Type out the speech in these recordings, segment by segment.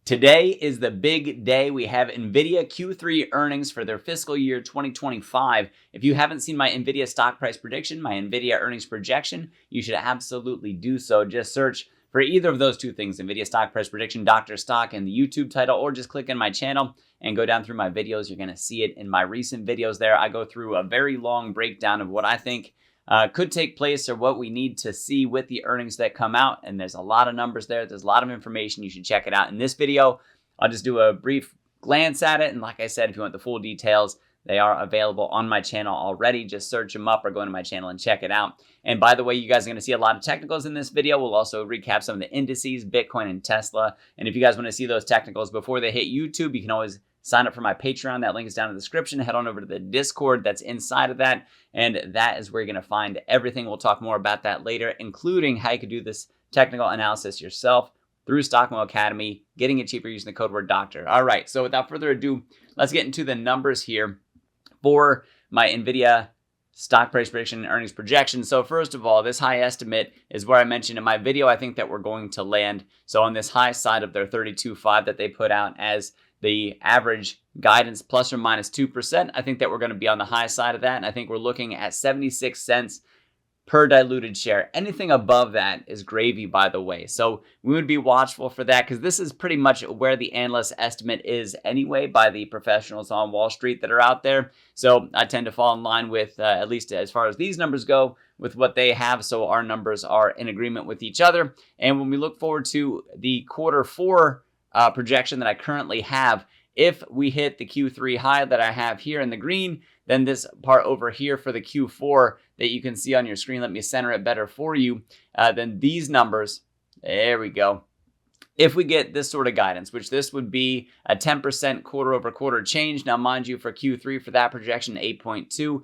Today is the big day. We have Nvidia Q3 earnings for their fiscal year 2025. If you haven't seen my Nvidia stock price prediction, my Nvidia earnings projection, you should absolutely do so. Just search for either of those two things, Nvidia stock price prediction, Dr. Stock, in the YouTube title, or just click in my channel and go down through my videos. You're going to see it in my recent videos there. I go through a very long breakdown of what I think could take place or what we need to see with the earnings that come out. And there's a lot of numbers there. There's a lot of information. You should check it out. In this video, I'll just do a brief glance at it. And like I said, if you want the full details, they are available on my channel already. Just search them up or go into my channel and check it out. And by the way, you guys are going to see a lot of technicals in this video. We'll also recap some of the indices, Bitcoin and Tesla. And if you guys want to see those technicals before they hit YouTube, you can always sign up for my Patreon. That link is down in the description. Head on over to the Discord that's inside of that. And that is where you're going to find everything. We'll talk more about that later, including how you could do this technical analysis yourself through Stockmo Academy, getting it cheaper using the code word doctor. All right, so without further ado, let's get into the numbers here for my Nvidia stock price prediction and earnings projection. So first of all, this high estimate is where I mentioned in my video, I think that we're going to land. So on this high side of their 32.5 that they put out as the average guidance plus or minus 2%, I think that we're going to be on the high side of that. And I think we're looking at 76 cents per diluted share. Anything above that is gravy, by the way. So we would be watchful for that because this is pretty much where the analyst estimate is anyway by the professionals on Wall Street that are out there. So I tend to fall in line with, at least as far as these numbers go, with what they have. So our numbers are in agreement with each other. And when we look forward to the Q4 projection that I currently have, if we hit the Q3 high that I have here in the green, then this part over here for the Q4 that you can see on your screen, let me center it better for you, then these numbers, there we go. If we get this sort of guidance, which this would be a 10% quarter over quarter change. Now, mind you, for Q3 for that projection, 8.2.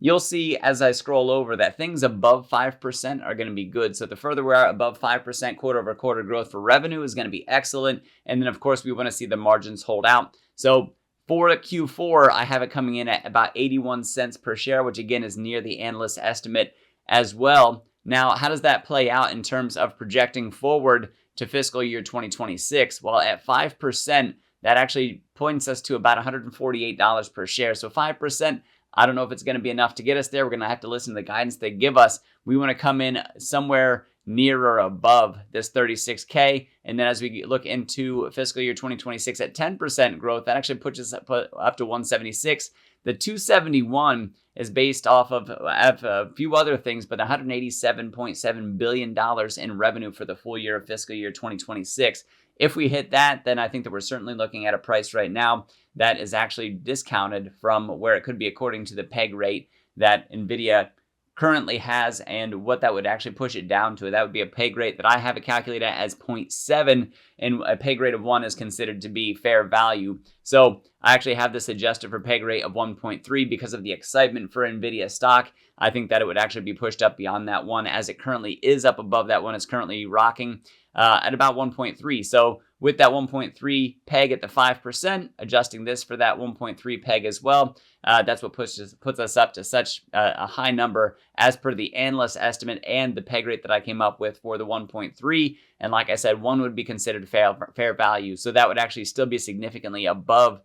You'll see as I scroll over that things above 5% are going to be good. So the further we are above 5% quarter over quarter growth for revenue is going to be excellent. And then, of course, we want to see the margins hold out. So for Q4, I have it coming in at about 81 cents per share, which again is near the analyst estimate as well. Now, how does that play out in terms of projecting forward to fiscal year 2026? Well, at 5%, that actually points us to about $148 per share. So 5%. I don't know if it's going to be enough to get us there. We're going to have to listen to the guidance they give us. We want to come in somewhere near or above this 36K. And then as we look into fiscal year 2026 at 10% growth, that actually puts us up to 176. The 271 is based off of a few other things, but $187.7 billion in revenue for the full year of fiscal year 2026. If we hit that, then I think that we're certainly looking at a price right now that is actually discounted from where it could be according to the peg rate that Nvidia currently has, and what that would actually push it down to. That would be a peg rate that I have it calculated as 0.7, and a peg rate of 1 is considered to be fair value. So I actually have this adjusted for peg rate of 1.3 because of the excitement for Nvidia stock. I think that it would actually be pushed up beyond that 1, as it currently is up above that 1. It's currently rocking at about 1.3. So with that 1.3 peg at the 5%, adjusting this for that 1.3 peg as well, that's what puts us up to such a high number as per the analyst estimate and the peg rate that I came up with for the 1.3. And like I said, 1 would be considered fair value. So that would actually still be significantly above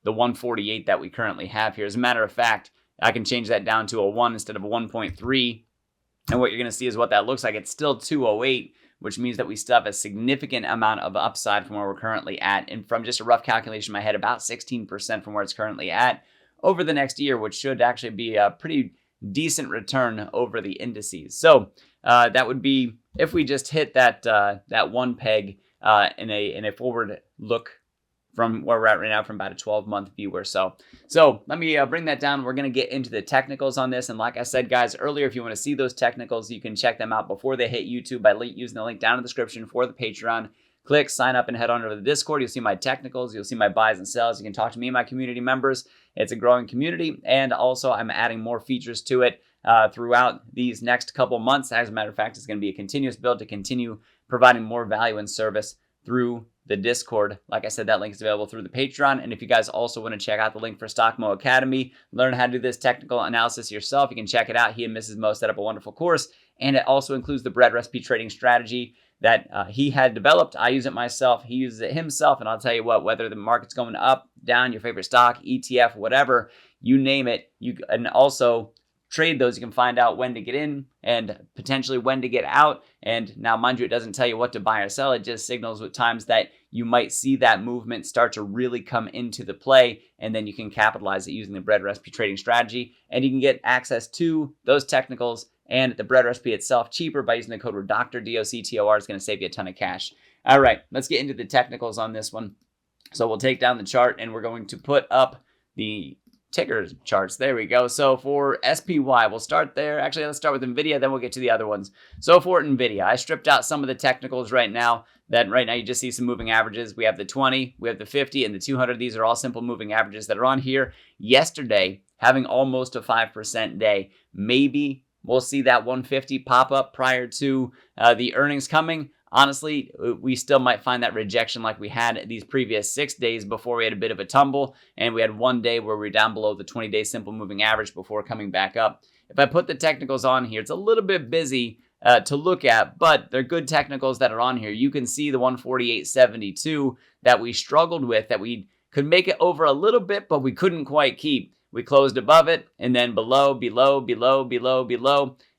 the 148 that we currently have here. As a matter of fact, I can change that down to a 1 instead of a 1.3. And what you're going to see is what that looks like. It's still 208, which means that we still have a significant amount of upside from where we're currently at. And from just a rough calculation in my head, about 16% from where it's currently at over the next year, which should actually be a pretty decent return over the indices. So that would be if we just hit that 1 peg in a forward look from where we're at right now from about a 12-month view or so. So let me bring that down. We're going to get into the technicals on this. And like I said, guys, earlier, if you want to see those technicals, you can check them out before they hit YouTube by using the link down in the description for the Patreon. Click, sign up, and head on over to the Discord. You'll see my technicals. You'll see my buys and sells. You can talk to me and my community members. It's a growing community. And also, I'm adding more features to it throughout these next couple months. As a matter of fact, it's going to be a continuous build to continue providing more value and service through the Discord. Like I said, that link is available through the Patreon. And if you guys also want to check out the link for Stockmo Academy, learn how to do this technical analysis yourself, you can check it out. He and Mrs. Mo set up a wonderful course. And it also includes the bread recipe trading strategy that he had developed. I use it myself. He uses it himself. And I'll tell you what, whether the market's going up, down, your favorite stock, ETF, whatever, you name it, you and also trade those. You can find out when to get in and potentially when to get out. And now, mind you, it doesn't tell you what to buy or sell. It just signals with times that you might see that movement start to really come into the play, and then you can capitalize it using the bread recipe trading strategy. And you can get access to those technicals and the bread recipe itself cheaper by using the code REDOCTOR, DOCTOR. Is going to save you a ton of cash. All right, let's get into the technicals on this one. So we'll take down the chart and we're going to put up the ticker charts. There we go. So for SPY, we'll start there. Actually, let's start with Nvidia, then we'll get to the other ones. So for Nvidia, I stripped out some of the technicals right now. That right now you just see some moving averages. We have the 20, we have the 50, and the 200. These are all simple moving averages that are on here. Yesterday, having almost a 5% day. Maybe we'll see that 150 pop up prior to the earnings coming. Honestly, we still might find that rejection like we had these previous 6 days before we had a bit of a tumble, and we had one day where we were down below the 20-day simple moving average before coming back up. If I put the technicals on here, it's a little bit busy to look at, but they're good technicals that are on here. You can see the 148.72 that we struggled with, that we could make it over a little bit, but we couldn't quite keep. We closed above it, and then below,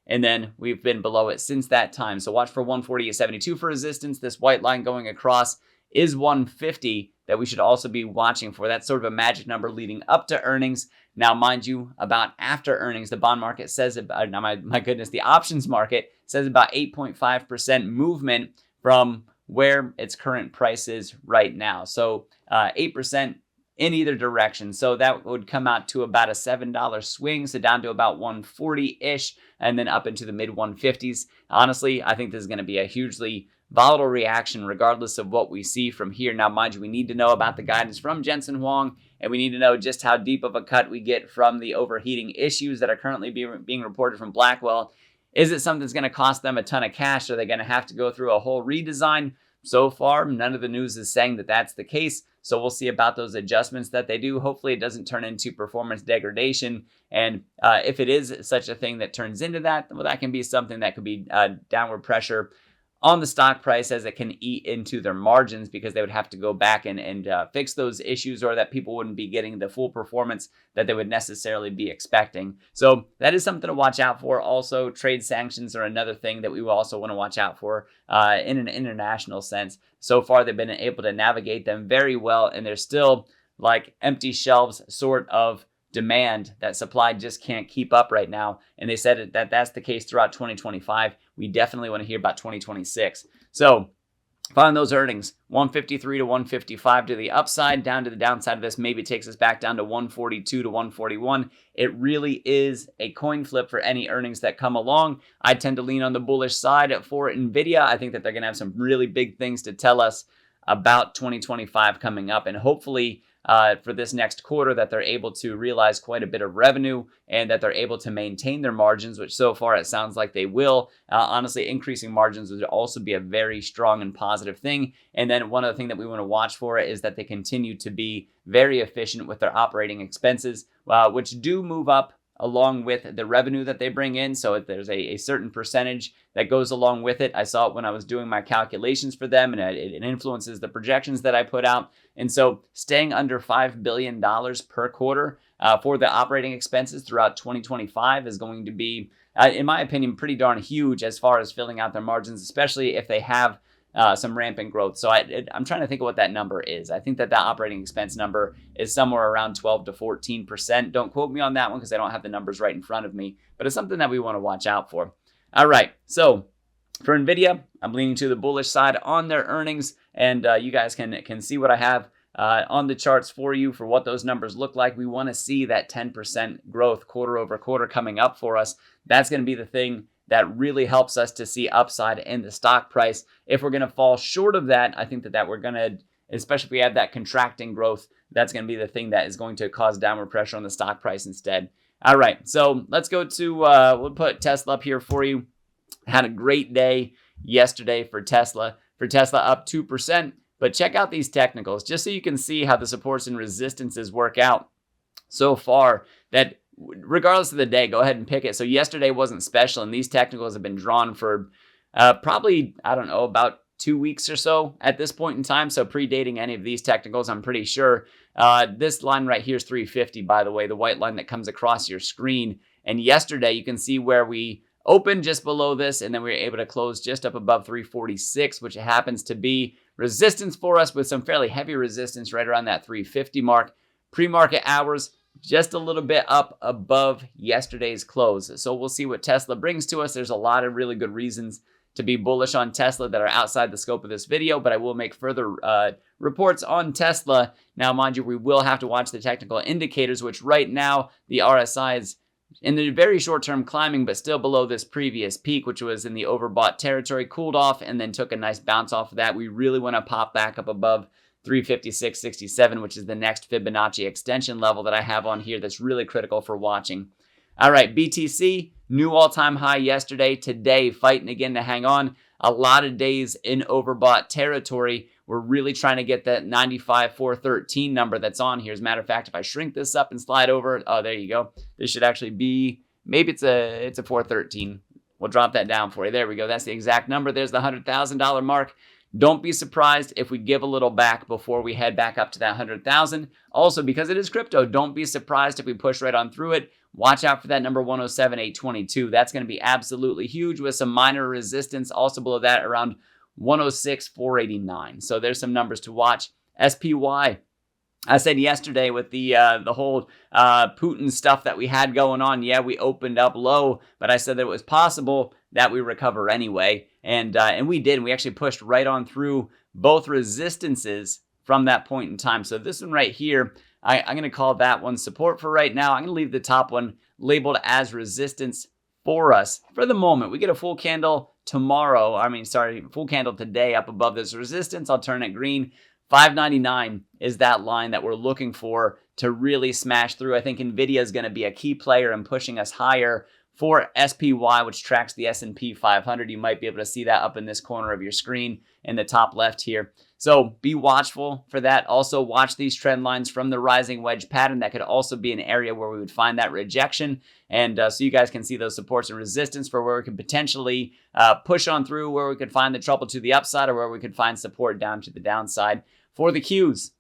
and then we've been below it since that time. So watch for 148.72 for resistance. This white line going across is 150 that we should also be watching for. That's sort of a magic number leading up to earnings. Now, mind you, about after earnings, the bond market says, the options market says about 8.5% movement from where its current price is right now. So 8% in either direction. So that would come out to about a $7 swing, so down to about 140-ish, and then up into the mid 150s. Honestly, I think this is going to be a hugely volatile reaction regardless of what we see from here. Now, mind you, we need to know about the guidance from Jensen Huang, and we need to know just how deep of a cut we get from the overheating issues that are currently being reported from Blackwell. Is it something that's going to cost them a ton of cash? Are they going to have to go through a whole redesign? So far, none of the news is saying that that's the case. So we'll see about those adjustments that they do. Hopefully it doesn't turn into performance degradation. And if it is such a thing that turns into that, well, that can be something that could be downward pressure on the stock price as it can eat into their margins, because they would have to go back and fix those issues, or that people wouldn't be getting the full performance that they would necessarily be expecting. So that is something to watch out for. Also, trade sanctions are another thing that we will also want to watch out for in an international sense. So far, they've been able to navigate them very well, and they're still like empty shelves sort of demand that supply just can't keep up right now. And they said that that's the case throughout 2025. We definitely want to hear about 2026. So find those earnings, 153 to 155 to the upside, down to the downside of this. Maybe it takes us back down to 142 to 141. It really is a coin flip for any earnings that come along. I tend to lean on the bullish side for Nvidia. I think that they're going to have some really big things to tell us about 2025 coming up, and hopefully for this next quarter that they're able to realize quite a bit of revenue, and that they're able to maintain their margins, which so far it sounds like they will. Honestly, increasing margins would also be a very strong and positive thing. And then one other thing that we want to watch for is that they continue to be very efficient with their operating expenses, which do move up along with the revenue that they bring in. So if there's a certain percentage that goes along with it. I saw it when I was doing my calculations for them, and it influences the projections that I put out. And so staying under $5 billion per quarter for the operating expenses throughout 2025 is going to be, in my opinion, pretty darn huge as far as filling out their margins, especially if they have some rampant growth. So I'm trying to think of what that number is. I think that operating expense number is somewhere around 12 to 14%. Don't quote me on that one because I don't have the numbers right in front of me, but it's something that we want to watch out for. All right, so for Nvidia, I'm leaning to the bullish side on their earnings, and you guys can see what I have on the charts for you for what those numbers look like. We want to see that 10% growth quarter over quarter coming up for us. That's going to be the thing that really helps us to see upside in the stock price. If we're going to fall short of that, I think that we're going to, especially if we have that contracting growth, that's going to be the thing that is going to cause downward pressure on the stock price instead. All right, so let's go to, we'll put Tesla up here for you. Had a great day yesterday for Tesla. For Tesla up 2%, but check out these technicals just so you can see how the supports and resistances work out so far, that regardless of the day, go ahead and pick it. So yesterday wasn't special, and these technicals have been drawn for probably, I don't know, about 2 weeks or so at this point in time. So predating any of these technicals, I'm pretty sure. This line right here is 350, by the way, the white line that comes across your screen. And yesterday, you can see where we opened just below this, and then we were able to close just up above 346, which happens to be resistance for us with some fairly heavy resistance right around that 350 mark. Pre-market hours, just a little bit up above yesterday's close. So we'll see what Tesla brings to us. There's a lot of really good reasons to be bullish on Tesla that are outside the scope of this video, but I will make further reports on Tesla. Now, mind you, we will have to watch the technical indicators, which right now the RSI is in the very short term climbing, but still below this previous peak, which was in the overbought territory, cooled off, and then took a nice bounce off of that. We really want to pop back up above 356.67, which is the next Fibonacci extension level that I have on here that's really critical for watching. All right, BTC, new all-time high yesterday. Today, fighting again to hang on. A lot of days in overbought territory. We're really trying to get that 95,413 number that's on here. As a matter of fact, if I shrink this up and slide over, oh, there you go. This should actually be, maybe it's a 413. We'll drop that down for you. There we go. That's the exact number. There's the $100,000 mark. Don't be surprised if we give a little back before we head back up to that 100,000. Also, because it is crypto, don't be surprised if we push right on through it. Watch out for that number 107,822. That's going to be absolutely huge with some minor resistance also below that around 106,489. So there's some numbers to watch. SPY. I said yesterday with the whole Putin stuff that we had going on, yeah, we opened up low, but I said that it was possible that we recover anyway, and we did. We actually pushed right on through both resistances from that point in time. So this one right here, I'm going to call that one support for right now. I'm going to leave the top one labeled as resistance for us for the moment. We get a full candle tomorrow. Full candle today up above this resistance. I'll turn it green. 599 is that line that we're looking for to really smash through. I think Nvidia is going to be a key player in pushing us higher for SPY, which tracks the S&P 500. You might be able to see that up in this corner of your screen in the top left here. So be watchful for that. Also watch these trend lines from the rising wedge pattern. That could also be an area where we would find that rejection. And so you guys can see those supports and resistance for where we could potentially push on through, where we could find the trouble to the upside, or where we could find support down to the downside. For the Qs,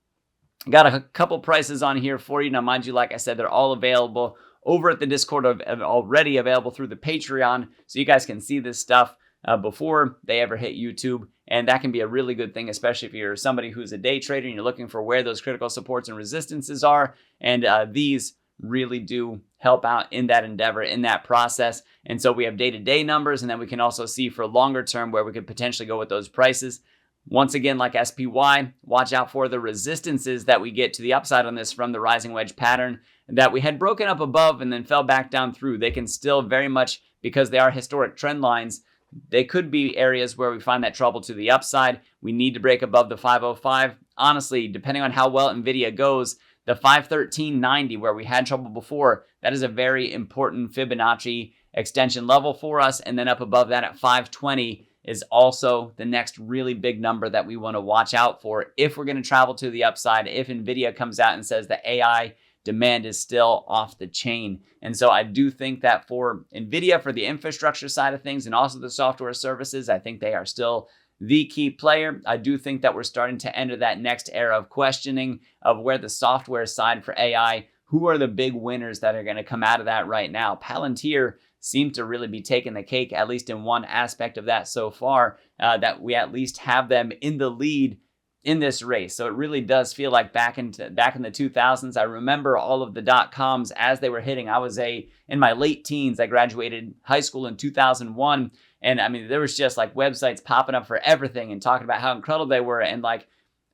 got a couple prices on here for you. Now, mind you, like I said, they're all available over at the Discord, already available through the Patreon. So you guys can see this stuff before they ever hit YouTube. And that can be a really good thing, especially if you're somebody who's a day trader and you're looking for where those critical supports and resistances are. And these really do help out in that endeavor, in that process. And so we have day-to-day numbers, and then we can also see for longer term where we could potentially go with those prices. Once again, like SPY, watch out for the resistances that we get to the upside on this from the rising wedge pattern that we had broken up above and then fell back down through. They can still very much, because they are historic trend lines, they could be areas where we find that trouble to the upside. We need to break above the 505. Honestly, depending on how well Nvidia goes, the 513.90 where we had trouble before, that is a very important Fibonacci extension level for us. And then up above that at 520 is also the next really big number that we want to watch out for if we're going to travel to the upside, if Nvidia comes out and says the AI demand is still off the chain. And so I do think that for Nvidia, for the infrastructure side of things and also the software services, I think they are still the key player. I do think that we're starting to enter that next era of questioning of where the software side for AI, who are the big winners that are going to come out of that right now. Palantir seem to really be taking the cake, at least in one aspect of that so far, that we at least have them in the lead in this race. So it really does feel like back in the 2000s. I remember all of the .coms as they were hitting. I was in my late teens. I graduated high school in 2001. And I mean, there was just like websites popping up for everything and talking about how incredible they were. And like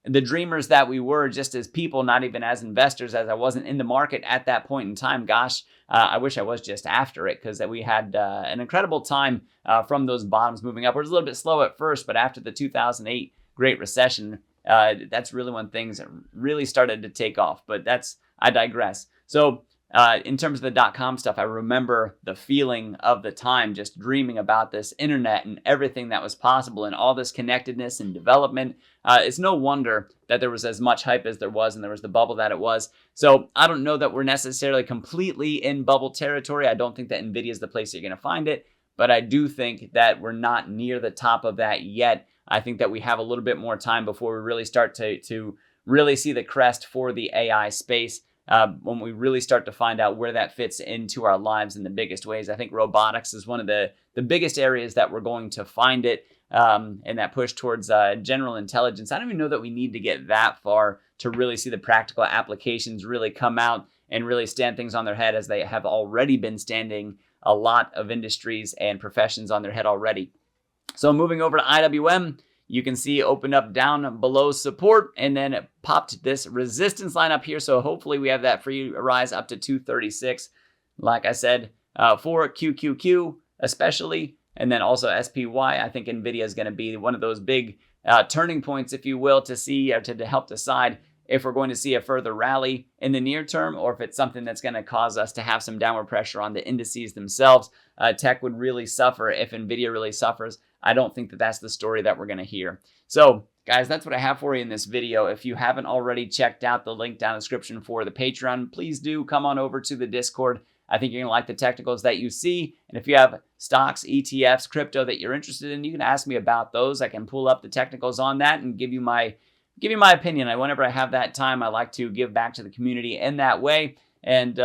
the dreamers that we were just as people, not even as investors, as I wasn't in the market at that point in time. Gosh, I wish I was just after it, because we had an incredible time from those bottoms moving up. It was a little bit slow at first, but after the 2008 Great Recession, that's really when things really started to take off. But I digress. So in terms of the .com stuff, I remember the feeling of the time, just dreaming about this internet and everything that was possible and all this connectedness and development. It's no wonder that there was as much hype as there was, and there was the bubble that it was. So I don't know that we're necessarily completely in bubble territory. I don't think that Nvidia is the place you're going to find it. but I do think that we're not near the top of that yet. I think that we have a little bit more time before we really start to really see the crest for the AI space. When we really start to find out where that fits into our lives in the biggest ways. I think robotics is one of the biggest areas that we're going to find it, and that push towards general intelligence. I don't even know that we need to get that far to really see the practical applications really come out and really stand things on their head, as they have already been standing a lot of industries and professions on their head already. So moving over to IWM, you can see opened up down below support and then it popped this resistance line up here. So hopefully we have that free rise up to 236. Like I said, for QQQ especially, and then also SPY, I think Nvidia is going to be one of those big turning points, if you will, to see or to help decide if we're going to see a further rally in the near term, or if it's something that's going to cause us to have some downward pressure on the indices themselves. Tech would really suffer if Nvidia really suffers. I don't think that that's the story that we're going to hear. So guys, that's what I have for you in this video. If you haven't already checked out the link down in the description for the Patreon, please do come on over to the Discord. I think you're going to like the technicals that you see. And if you have stocks, ETFs, crypto that you're interested in, you can ask me about those. I can pull up the technicals on that and give you my opinion. Whenever I have that time, I like to give back to the community in that way. And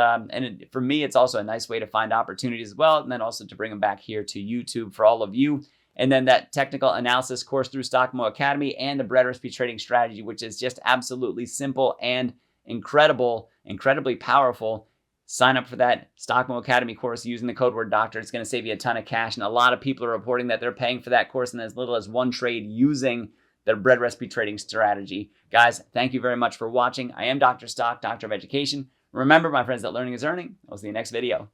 for me, it's also a nice way to find opportunities as well. And then also to bring them back here to YouTube for all of you. And then that technical analysis course through Stockmo Academy and the broad recipe trading strategy, which is just absolutely simple and incredibly powerful. Sign up for that Stockmo Academy course using the code word doctor. It's going to save you a ton of cash. And a lot of people are reporting that they're paying for that course in as little as one trade using the bread recipe trading strategy. Guys, thank you very much for watching. I am Dr. Stock, Doctor of Education. Remember, my friends, that learning is earning. I'll see you next video.